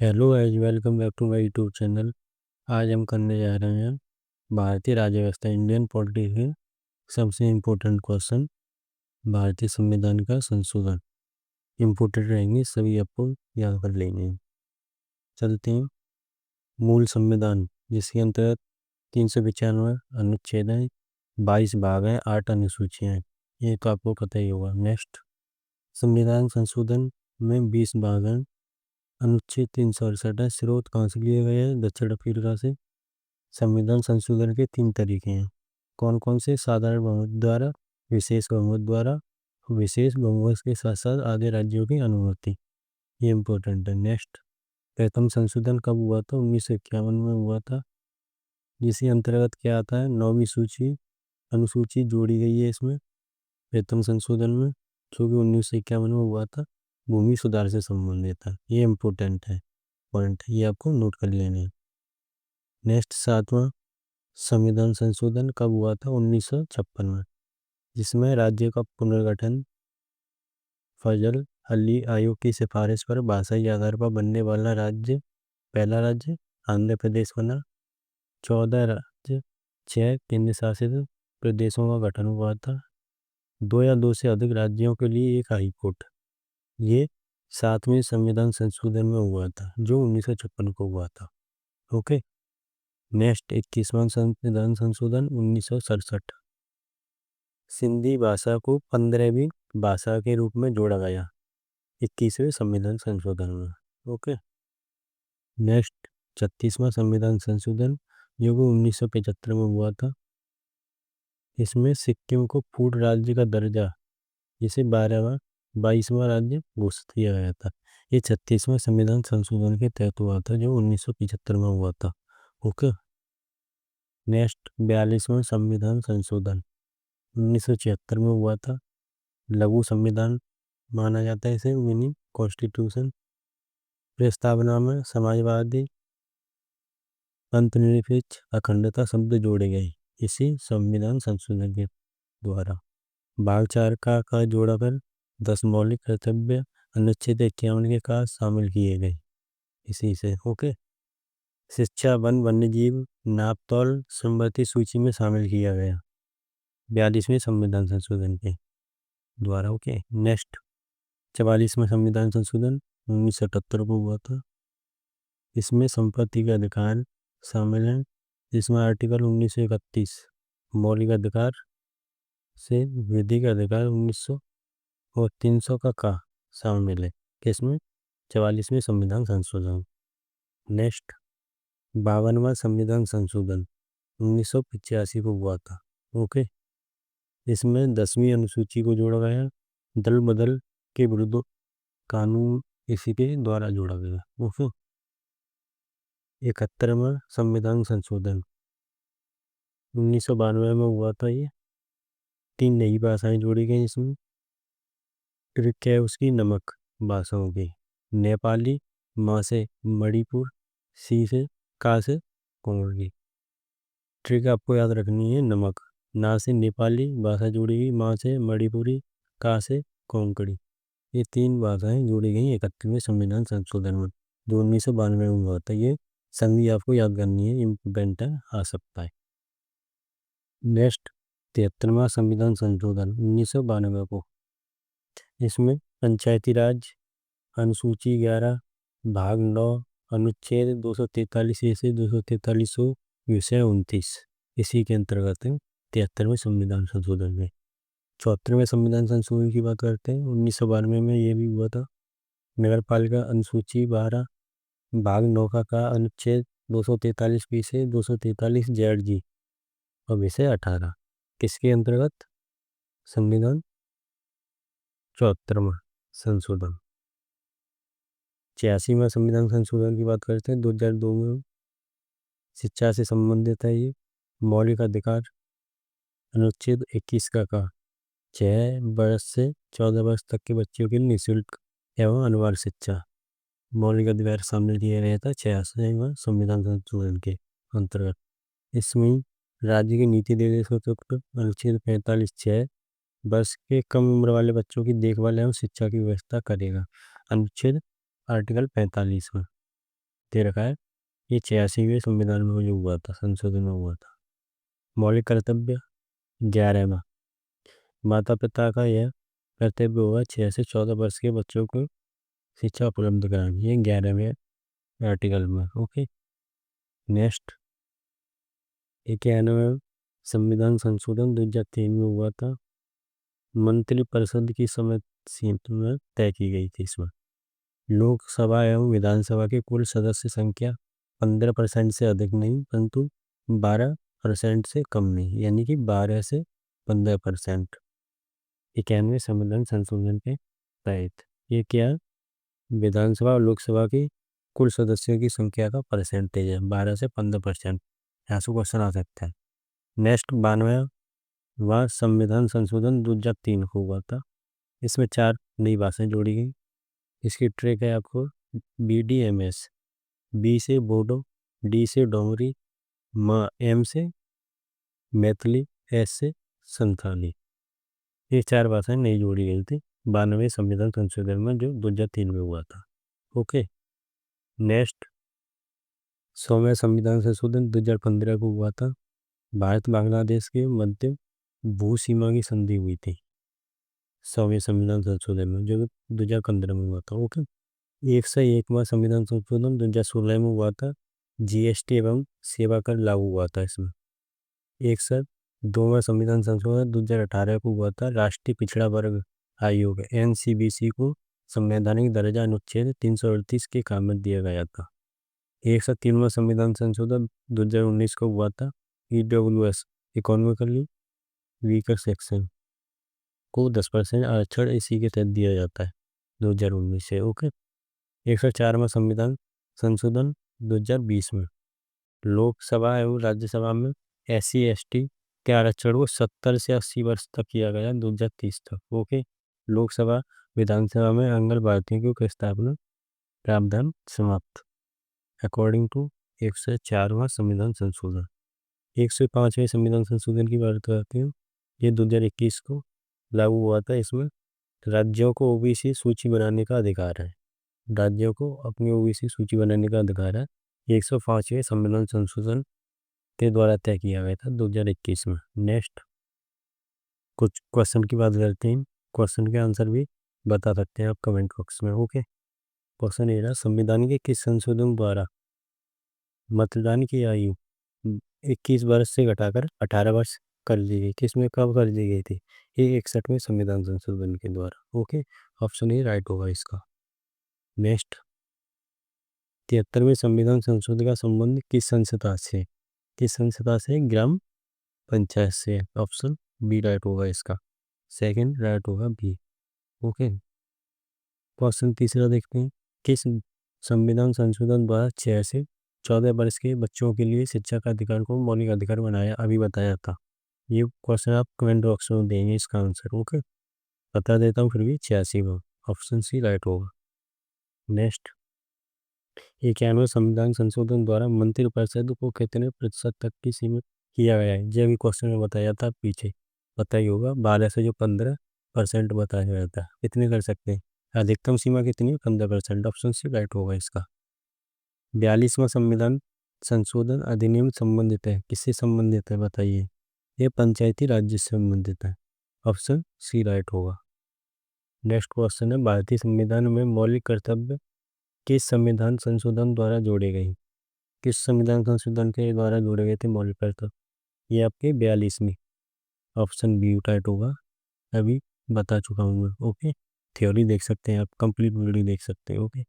Hello guys, welcome back to my YouTube channel. आज हम करने जा रहे हैं भारतीय राज्य व्यवस्था इंडियन पॉलिटी के सबसे इम्पोर्टेंट क्वेश्चन, भारतीय संविधान का संशोधन। इम्पोर्टेंट रहेंगे, सभी आपको याद कर लेंगे। चलते हैं। मूल संविधान, जिसके अंतर्गत 395 अनुच्छेद हैं, 22 भाग हैं, 8 अनुसूचियाँ हैं। ये तो आपको पता ही होगा। नेक्स्ट, संविधान संशोधन में 20 भाग हैं। अनुच्छेद 368 है। स्रोत कहाँ से लिए गए हैं? दक्षिण अफ्रीका से। संविधान संशोधन के 3 तरीके हैं। कौन कौन से? साधारण बहुमत द्वारा, विशेष बहुमत द्वारा, विशेष बहुमत के साथ साथ आधे राज्यों की अनुमति। ये इम्पोर्टेंट है। नेक्स्ट, प्रथम संशोधन कब हुआ था? 1951 में हुआ था। जिसके अंतर्गत क्या आता है? 9वीं सूची अनुसूची जोड़ी गई है इसमें प्रथम संशोधन में, जो कि 1951 में हुआ था। भूमि सुधार से संबंधित था। ये इम्पोर्टेंट है पॉइंट, ये आपको नोट कर लेना है। नेक्स्ट, 7वां संविधान संशोधन कब हुआ था? 1956 में, जिसमें राज्य का पुनर्गठन फजल अली आयोग की सिफारिश पर भाषाई आधार पर बनने वाला राज्य, पहला राज्य आंध्र प्रदेश बना। 14 राज्य, 6 केंद्र शासित प्रदेशों का गठन हुआ था। 2 या 2 से अधिक राज्यों के लिए एक हाई कोर्ट। ये 7वें संविधान संशोधन में हुआ था, जो 1956 को हुआ था। ओके। नेक्स्ट, 21वां संविधान संशोधन 1967। सिंधी भाषा को 15वीं भाषा के रूप में जोड़ा गया 21वें संविधान संशोधन में। ओके। नेक्स्ट, 36वां संविधान संशोधन, जो कि 1975 में हुआ था। इसमें सिक्किम को पूर्ण राज्य का दर्जा, जिसे 22वां राज्य घोषित किया गया था। ये 36वां संविधान संशोधन के तहत हुआ था, जो 1975 में हुआ था। ओके। नेक्स्ट, 42वां संविधान संशोधन 1976 में हुआ था। लघु संविधान माना जाता है इसे, मिनी कॉन्स्टिट्यूशन। प्रस्तावना में समाजवादी, अंतर्निरपेक्ष, अखंडता शब्द जोड़े गए इसी संविधान संशोधन के द्वारा। भाग 4 का जोड़ा कर 10 मौलिक कर्तव्य अनुच्छेद 51 के का शामिल किए गए इसी से। ओके। शिक्षा, वन, वन्यजीव, नापतौल संबंधी सूची में शामिल किया गया 42वें संविधान संशोधन के द्वारा। ओके। नेक्स्ट, 44वां संविधान संशोधन 1978 को हुआ था। इसमें संपत्ति के अधिकार शामिल हैं, जिसमें आर्टिकल 1931 मौलिक अधिकार से विधिक अधिकार 1900 और 300 का शामिल है। किसमें? 44वें संविधान संशोधन। नेक्स्ट, 52वां संविधान संशोधन 1985 को हुआ था। ओके। इसमें 10वीं अनुसूची को जोड़ा गया। दल बदल के विरुद्ध कानून इसी के द्वारा जोड़ा गया। ओके। 71वां संविधान संशोधन 1992 में हुआ था। ये 3 नई भाषाएं जोड़ी गई इसमें। ट्रिक क्या है उसकी? नमक भाषाओं की। नेपाली, माँ से मणिपुर, सी से का से कोंकण की। ट्रिक आपको याद रखनी है, नमक। ना से नेपाली भाषा जोड़ी गई, माँ से मणिपुरी, का से कोंकणी। ये 3 भाषाएं जोड़ी गई 71वें संविधान संशोधन में, जो 1992 में हुआ था। ये संधि आपको याद करनी है, इम्पोर्टेंट है, आ सकता है। नेक्स्ट, 73वां संविधान संशोधन 1992 को। इसमें पंचायती राज अनुसूची 11 भाग 9 अनुच्छेद 243 ए से 243 विषय 29 इसी के अंतर्गत है 73वें संविधान संशोधन में। 74वें संविधान संशोधन की बात करते हैं। 1992 में ये भी हुआ था। नगर पालिका अनुसूची 12 भाग 9 का अनुच्छेद 243 बी से 243 जेड जी और विषय 18 किसके अंतर्गत? संविधान 74वां संशोधन। 86वां संविधान संशोधन की बात करते हैं 2002 में। शिक्षा से संबंधित है ये। मौलिक अधिकार अनुच्छेद 21 का 6 वर्ष से 14 वर्ष तक के बच्चों के लिए निःशुल्क एवं अनिवार्य शिक्षा, मौलिक अधिकार शामिल किया गया था 86वां संविधान संशोधन के अंतर्गत। इसमें राज्य की नीति निर्देशक अनुच्छेद 45(6) वर्ष के कम उम्र वाले बच्चों की देखभाल एवं शिक्षा की व्यवस्था करेगा। अनुच्छेद आर्टिकल 45 में। दे रखा है। ये 86वें संविधान में जो हुआ था, संशोधन में हुआ था। मौलिक कर्तव्य 11वां, माता पिता का यह कर्तव्य होगा 6 से 14 वर्ष के बच्चों को शिक्षा उपलब्ध करानी। ये 11वें आर्टिकल में। ओके, नेक्स्ट 91वें संविधान संशोधन 2003 में हुआ था। मंत्रिपरिषद की समय सीमा तय की गई थी इसमें। लोकसभा एवं विधानसभा के कुल सदस्य संख्या 15% से अधिक नहीं, परंतु 12% से कम नहीं, यानी कि 12 से 15%। 91वें संविधान संशोधन के तहत ये क्या, विधानसभा और लोकसभा की कुल सदस्यों की संख्या का परसेंटेज है, 12 से 15%। यहाँ से क्वेश्चन आ सकता है। नेक्स्ट 92वां संविधान संशोधन 2003 को हुआ था। इसमें 4 नई भाषाएं जोड़ी गई। इसकी ट्रिक है आपको BDMS, बी से बोडो, डी से डोगरी, एम से मैथिली, एस से संथाली। ये 4 भाषाएं नई जोड़ी गई थी 92वें संविधान संशोधन में जो 2003 में हुआ था। ओके, नेक्स्ट 100वें संविधान संशोधन 2015 को हुआ था। भारत बांग्लादेश के मध्य भू सीमा की संधि हुई थी 100वें संविधान संशोधन में, जो 2015 में हुआ था। ओके, 101वां संविधान संशोधन 2016 में हुआ था। GST एवं सेवा कर लागू हुआ था इसमें। 102वां संविधान संशोधन 2018 को हुआ था। राष्ट्रीय पिछड़ा वर्ग आयोग NCBC को संवैधानिक दर्जा अनुच्छेद 338 के काम में दिया गया था। 103वां संविधान संशोधन 2019 को हुआ था। EWS इकोनॉमिकली वीकर सेक्शन को 10% आरक्षण इसी के तहत दिया जाता है 2019 से। ओके, 104वां संविधान संशोधन 2020 में लोकसभा एवं राज्यसभा में SC ST के आरक्षण को 70 से 80 वर्ष तक किया गया 2030 तक। ओके, लोकसभा विधानसभा में अंगल भारतीयों की स्थापना प्रावधान समाप्त अकॉर्डिंग टू 104वां संविधान संशोधन। 105वें संविधान संशोधन की बात करते हैं। ये 2021 को लागू हुआ था। इसमें राज्यों को OBC सूची बनाने का अधिकार है। राज्यों को अपनी OBC सूची बनाने का अधिकार है। 105वें संविधान संशोधन के द्वारा तय किया गया था 2021 में। नेक्स्ट कुछ क्वेश्चन की बात करते हैं। क्वेश्चन के आंसर भी बता सकते हैं आप कमेंट बॉक्स में। ओके, क्वेश्चन ये रहा, संविधान के किस संशोधन द्वारा मतदान की आयु 21 वर्ष से घटाकर 18 वर्ष कर दी गई? किसमें कब कर दी गई थी? ये 61वें संविधान संशोधन के द्वारा। ओके, ऑप्शन ए राइट होगा इसका। नेक्स्ट 73वें संविधान संशोधन का संबंध किस संस्था से? किस संस्था से? ग्राम पंचायत से। ऑप्शन बी राइट होगा इसका। सेकंड राइट होगा बी। ओके, क्वेश्चन तीसरा देखते हैं। किस संविधान संशोधन द्वारा 6 से 14 वर्ष के बच्चों के लिए शिक्षा का अधिकार को मौलिक अधिकार बनाया, अभी बताया था? ये क्वेश्चन आप कमेंट बॉक्स में देंगे इसका आंसर। ओके, बता देता हूँ फिर भी 86वां। ऑप्शन सी राइट होगा। नेक्स्ट 91वें संविधान संशोधन द्वारा मंत्रिपरिषद को कितने प्रतिशत तक की सीमित किया गया है? जो भी क्वेश्चन में बताया था पीछे पता ही होगा, 12 से जो 15% बताया गया था। कितने कर सकते हैं? अधिकतम सीमा कितनी है? 15%। ऑप्शन सी राइट होगा इसका। 42वां संविधान संशोधन अधिनियम संबंधित है, किससे संबंधित है बताइए? ये पंचायती राज्य से संबंधित है। ऑप्शन सी राइट होगा। नेक्स्ट क्वेश्चन है, भारतीय संविधान में मौलिक कर्तव्य किस संविधान संशोधन द्वारा जोड़े गए? किस संविधान संशोधन के द्वारा जोड़े गए थे मौलिक कर्तव्य? ये आपके 42वीं। ऑप्शन बी राइट होगा, अभी बता चुका हूँ मैं। ओके, थ्योरी देख सकते हैं आप, कंप्लीट वीडियो देख सकते हैं। ओके,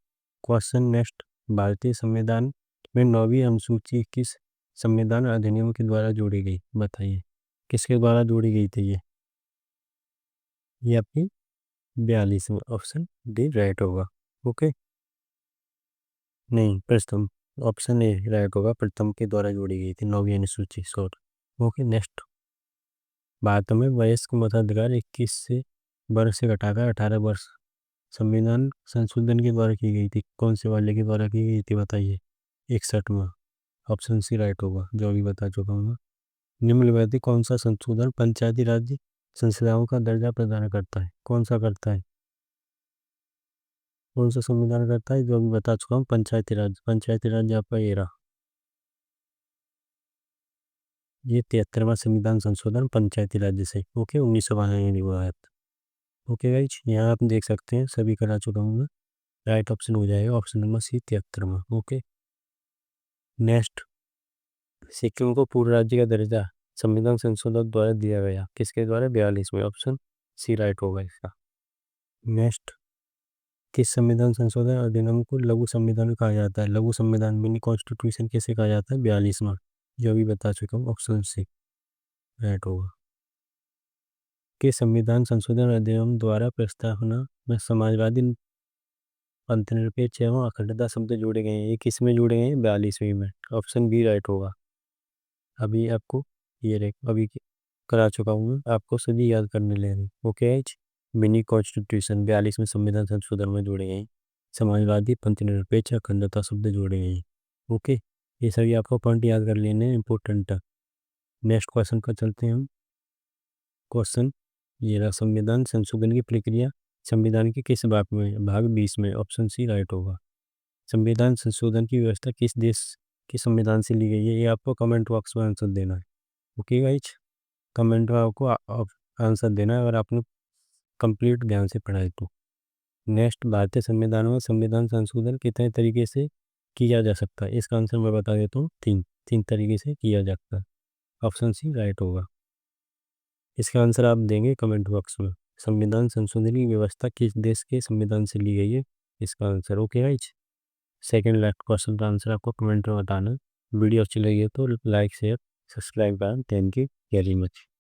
क्वेश्चन नेक्स्ट, भारतीय संविधान में 9वीं अनुसूची किस संविधान अधिनियम के द्वारा जोड़ी गई? बताइए किसके द्वारा जोड़ी गई थी ये आपकी 42वीं। ऑप्शन डी राइट होगा। ओके, नहीं प्रथम, ऑप्शन ए राइट होगा, प्रथम के द्वारा जोड़ी गई थी 9वीं अनुसूची। सॉरी। ओके, नेक्स्ट भारत में वयस्क मताधिकार 21 से वर्ष से घटाकर 18 वर्ष संविधान संशोधन के द्वारा की गई थी। कौन से वाले के द्वारा की गई थी बताइए? 61वां। ऑप्शन सी राइट होगा, जो अभी बता चुका हूँ मैं। निम्नलिखित कौन सा संशोधन पंचायती राज संस्थाओं का दर्जा प्रदान करता है? कौन सा करता है? कौन सा संविधान करता है, जो अभी बता चुका हूँ, पंचायती राज। पंचायती राज आपका ये रहा, ये 73वां संविधान संशोधन पंचायती राज से, ओके, 1992 में हुआ है। ओके गाइज, यहाँ आप देख सकते हैं सभी करा चुका हूँ मैं। राइट ऑप्शन हो जाएगा ऑप्शन नंबर सी, 73वां। ओके, नेक्स्ट, सिक्किम को पूर्व राज्य का दर्जा संविधान संशोधक द्वारा दिया गया, किसके द्वारा, 42 में, ऑप्शन सी राइट होगा इसका। नेक्स्ट, किस संविधान संशोधन अधिनियम को लघु संविधान कहा जाता है, लघु संविधान मिनी कॉन्स्टिट्यूशन किसे कहा जाता है, 42वां, जो अभी बता चुका हूँ, ऑप्शन सी राइट होगा। किस संविधान संशोधन अधिनियम द्वारा प्रस्तावना में समाजवादी अंतरनिरपेक्ष एवं अखंडता शब्द जोड़े गए हैं, ये किस में जोड़े गए हैं, 42वीं में, ऑप्शन बी राइट होगा। अभी आपको ये अभी करा चुका हूँ मैं, आपको सभी याद करने लेंगे। ओके, मिनी कॉन्स्टिट्यूशन 42 में संविधान संशोधन में जोड़े गए हैं, समाजवादी पंथनिरपेक्ष अखंडता शब्द जोड़े गए हैं। ओके, ये सभी आपको पॉइंट याद कर लेने इंपॉर्टेंट है। नेक्स्ट क्वेश्चन पर चलते हैं हम। क्वेश्चन ये रहा, संविधान संशोधन की प्रक्रिया संविधान के किस भाग में, भाग 20 में, ऑप्शन सी राइट होगा। संविधान संशोधन की व्यवस्था किस देश के संविधान से ली गई है, ये आपको कमेंट बॉक्स में आंसर देना है। ओके गाइज, कमेंट में आपको आंसर देना है अगर आपने कंप्लीट ध्यान से पढ़ा है तो। नेक्स्ट, भारतीय संविधान में संविधान संशोधन कितने तरीके से किया जा सकता है, इसका आंसर मैं बता देता हूँ, तीन तरीके से किया जा सकता है, ऑप्शन सी राइट होगा। इसका आंसर आप देंगे कमेंट बॉक्स में। संविधान संशोधन की व्यवस्था किस देश के संविधान से ली गई है, इसका answer. Okay guys, second last question का आंसर आपको कमेंट में बताना। वीडियो अच्छी लगी है तो लाइक शेयर सब्सक्राइब करें। Thank you very much.